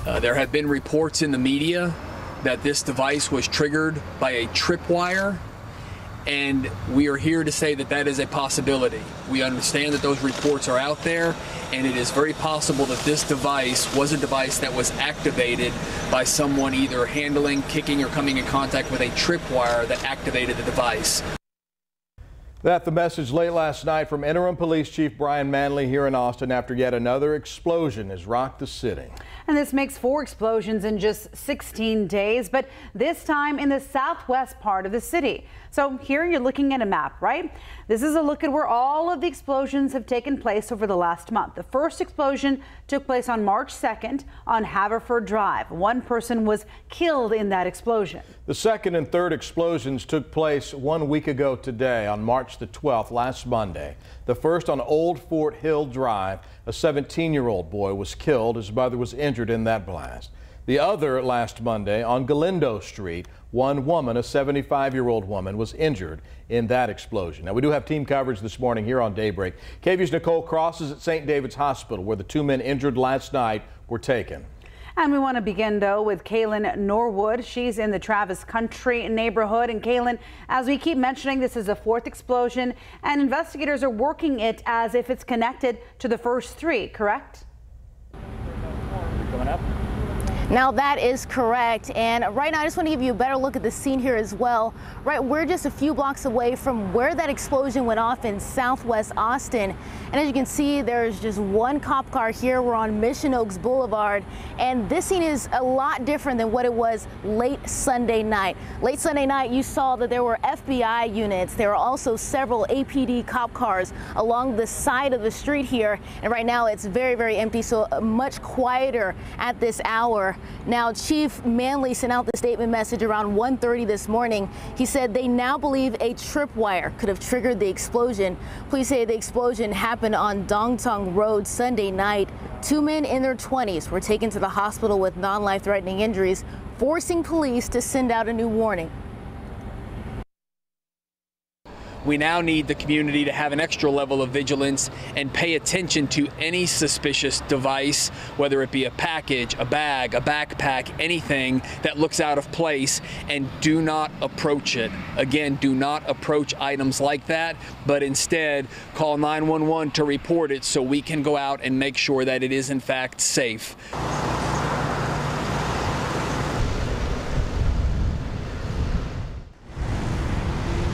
There have been reports in the media that this device was triggered by a tripwire, and we are here to say that that is a possibility. We understand that those reports are out there, and it is very possible that this device was a device that was activated by someone either handling, kicking, or coming in contact with a tripwire that activated the device. That's the message late last night from Interim Police Chief Brian Manley here in Austin after yet another explosion has rocked the city. And this makes 4 explosions in just 16 days, but this time in the southwest part of the city. So here you're looking at a map, right? This is a look at where all of the explosions have taken place over the last month. The first explosion took place on March 2nd on Haverford Drive. 1 person was killed in that explosion. The second and third explosions took place 1 week ago today on March the 12th, last Monday. The first on Old Fort Hill Drive. A 17-year-old boy was killed. His mother was injured in that blast. The other last Monday on Galindo Street. 1 woman, a 75-year-old woman, was injured in that explosion. Now, we do have team coverage this morning here on Daybreak. KVU's Nicole Cross is at St. David's Hospital, where the 2 men injured last night were taken. And we want to begin, though, with Kaylin Norwood. She's in the Travis Country neighborhood. And Kaylin, as we keep mentioning, this is a 4th explosion, and investigators are working it as if it's connected to the first 3, correct? Coming up. Now that is correct, and right now I just want to give you a better look at the scene here as well. Right, we're just a few blocks away from where that explosion went off in southwest Austin, and as you can see, there's just 1 cop car here. We're on Mission Oaks Boulevard, and this scene is a lot different than what it was late Sunday night. Late Sunday night, you saw that there were FBI units. There are also several APD cop cars along the side of the street here, and right now it's very, very empty, so much quieter at this hour. Now, Chief Manley sent out the statement message around 1:30 this morning. He said they now believe a tripwire could have triggered the explosion. Police say the explosion happened on Dongtong Road Sunday night. 2 men in their 20s were taken to the hospital with non-life-threatening injuries, forcing police to send out a new warning. We now need the community to have an extra level of vigilance and pay attention to any suspicious device, whether it be a package, a bag, a backpack, anything that looks out of place, and do not approach it. Again, do not approach items like that, but instead call 911 to report it so we can go out and make sure that it is in fact safe.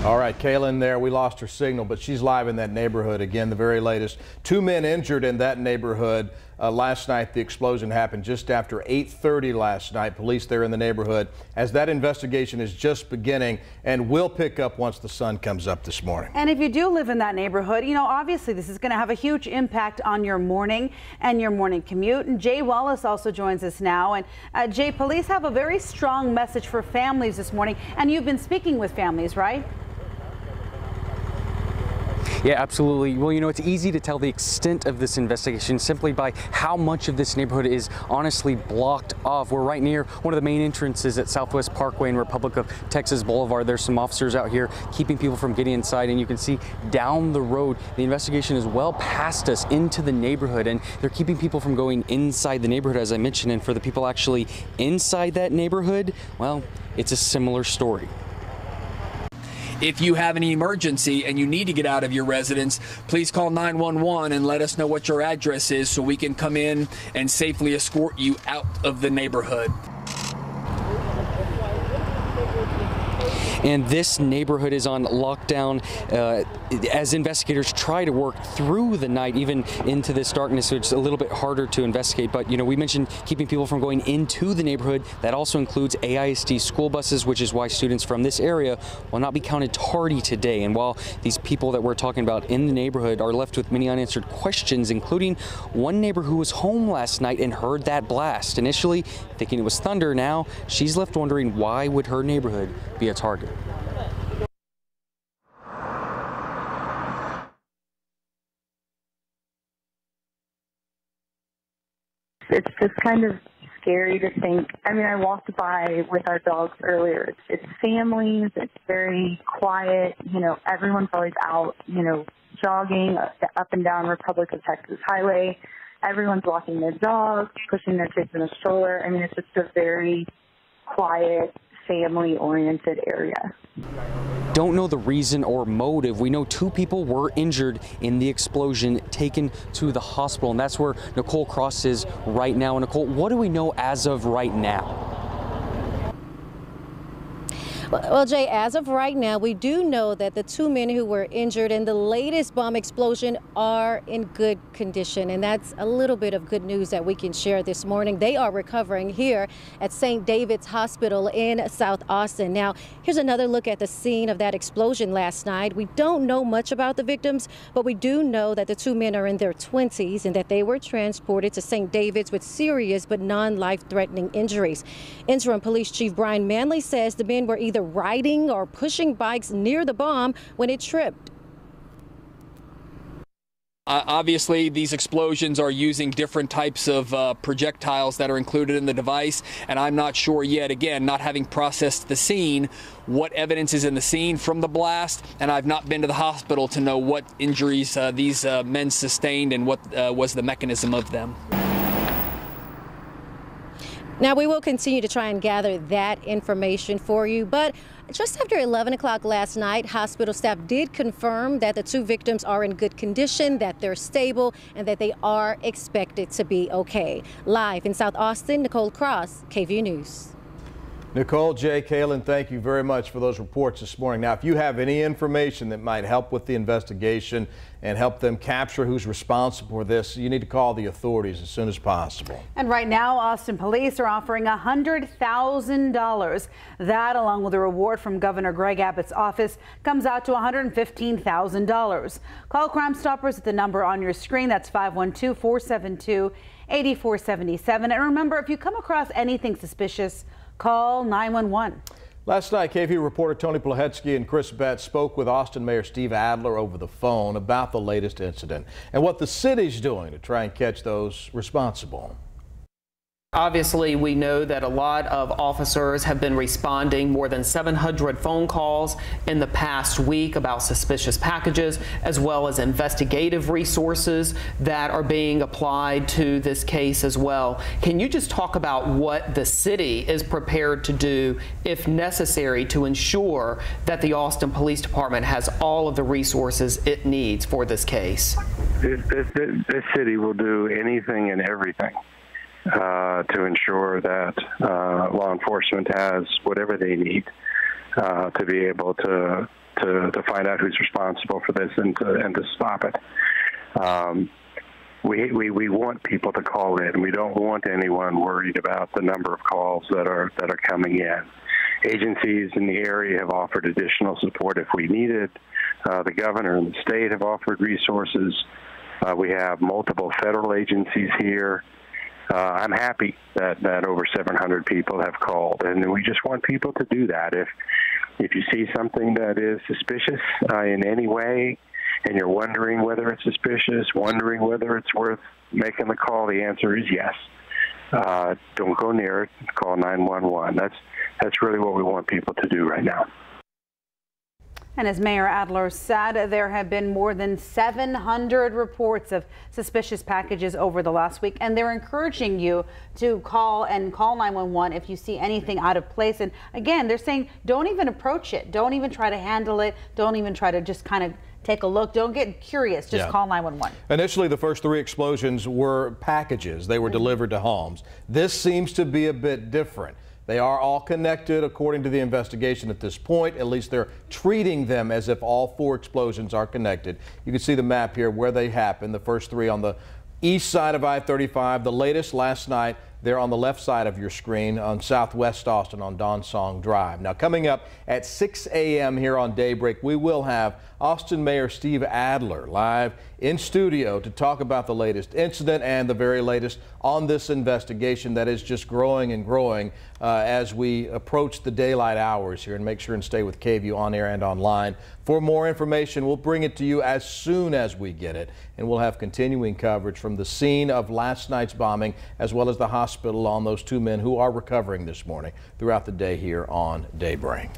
All right, Kaylin there, we lost her signal, but she's live in that neighborhood again, the very latest. 2 men injured in that neighborhood last night. The explosion happened just after 8:30 last night. Police there in the neighborhood as that investigation is just beginning and will pick up once the sun comes up this morning. And if you do live in that neighborhood, you know, obviously this is going to have a huge impact on your morning and your morning commute. And Jay Wallace also joins us now. And Jay, police have a very strong message for families this morning. And you've been speaking with families, right? Yeah, absolutely. Well, you know, it's easy to tell the extent of this investigation simply by how much of this neighborhood is honestly blocked off. We're right near one of the main entrances at Southwest Parkway and Republic of Texas Boulevard. There's some officers out here keeping people from getting inside, and you can see down the road, the investigation is well past us into the neighborhood, and they're keeping people from going inside the neighborhood, as I mentioned. And for the people actually inside that neighborhood, well, it's a similar story. If you have an emergency and you need to get out of your residence, please call 911 and let us know what your address is so we can come in and safely escort you out of the neighborhood. And this neighborhood is on lockdown as investigators try to work through the night, even into this darkness, so it's a little bit harder to investigate. But, you know, we mentioned keeping people from going into the neighborhood. That also includes AISD school buses, which is why students from this area will not be counted tardy today. And while these people that we're talking about in the neighborhood are left with many unanswered questions, including one neighbor who was home last night and heard that blast, initially thinking it was thunder. Now she's left wondering, why would her neighborhood be a target? It's just kind of scary to think. I mean, I walked by with our dogs earlier. It's families. It's very quiet. You know, everyone's always out, you know, jogging up and down Republic of Texas Highway. everyone's walking their dogs, pushing their kids in a stroller. I mean, it's just a very quiet, family-oriented area. Don't know the reason or motive. We know 2 people were injured in the explosion, taken to the hospital, and that's where Nicole Cross is right now. Nicole, what do we know as of right now? Well, Jay, as of right now, we do know that the 2 men who were injured in the latest bomb explosion are in good condition. And that's a little bit of good news that we can share this morning. They are recovering here at St. David's Hospital in South Austin. Now, here's another look at the scene of that explosion last night. We don't know much about the victims, but we do know that the 2 men are in their 20s and that they were transported to St. David's with serious but non-life-threatening injuries. Interim Police Chief Brian Manley says the men were either riding or pushing bikes near the bomb when it tripped. Obviously, these explosions are using different types of projectiles that are included in the device, and I'm not sure yet, again, not having processed the scene, what evidence is in the scene from the blast, and I've not been to the hospital to know what injuries these men sustained and what was the mechanism of them. Now, we will continue to try and gather that information for you, but just after 11 o'clock last night, hospital staff did confirm that the 2 victims are in good condition, that they're stable, and that they are expected to be okay. Live in South Austin, Nicole Cross, KVUE News. Nicole, Jay, Kaylin, thank you very much for those reports this morning. Now, if you have any information that might help with the investigation and help them capture who's responsible for this, you need to call the authorities as soon as possible. And right now, Austin police are offering $100,000. That, along with a reward from Governor Greg Abbott's office, comes out to $115,000. Call Crime Stoppers at the number on your screen. That's 512-472-8477. And remember, if you come across anything suspicious, call 911. Last night, KVUE reporter Tony Plahetsky and Chris Betts spoke with Austin Mayor Steve Adler over the phone about the latest incident and what the city's doing to try and catch those responsible. Obviously, we know that a lot of officers have been responding, more than 700 phone calls in the past week about suspicious packages, as well as investigative resources that are being applied to this case as well. Can you just talk about what the city is prepared to do, if necessary, to ensure that the Austin Police Department has all of the resources it needs for this case? This city will do anything and everything to ensure that law enforcement has whatever they need to be able to find out who's responsible for this and to stop it. We want people to call in. We don't want anyone worried about the number of calls that are coming in. Agencies in the area have offered additional support if we need it. The governor and the state have offered resources. We have multiple federal agencies here. I'm happy that over 700 people have called, and we just want people to do that. If you see something that is suspicious in any way, and you're wondering whether it's suspicious, wondering whether it's worth making the call, the answer is yes. Don't go near it. Call 911. That's really what we want people to do right now. And as Mayor Adler said, there have been more than 700 reports of suspicious packages over the last week, and they're encouraging you to call 911 if you see anything out of place. And again, they're saying don't even approach it. Don't even try to handle it. Don't even try to just kind of take a look. Don't get curious. Just call 911. Initially, the first 3 explosions were packages. They were delivered to homes. This seems to be a bit different. They are all connected, according to the investigation at this point. At least they're treating them as if all 4 explosions are connected. You can see the map here where they happened. The first 3 on the east side of I-35. The latest last night, they're on the left side of your screen on Southwest Austin on Donsong Drive. Now, coming up at 6 a.m. here on Daybreak, we will have Austin Mayor Steve Adler live in studio to talk about the latest incident and the very latest on this investigation that is just growing and growing as we approach the daylight hours here. And make sure and stay with KVUE on air and online for more information. We'll bring it to you as soon as we get it, and we'll have continuing coverage from the scene of last night's bombing as well as the hospital on those 2 men who are recovering this morning throughout the day here on Daybreak.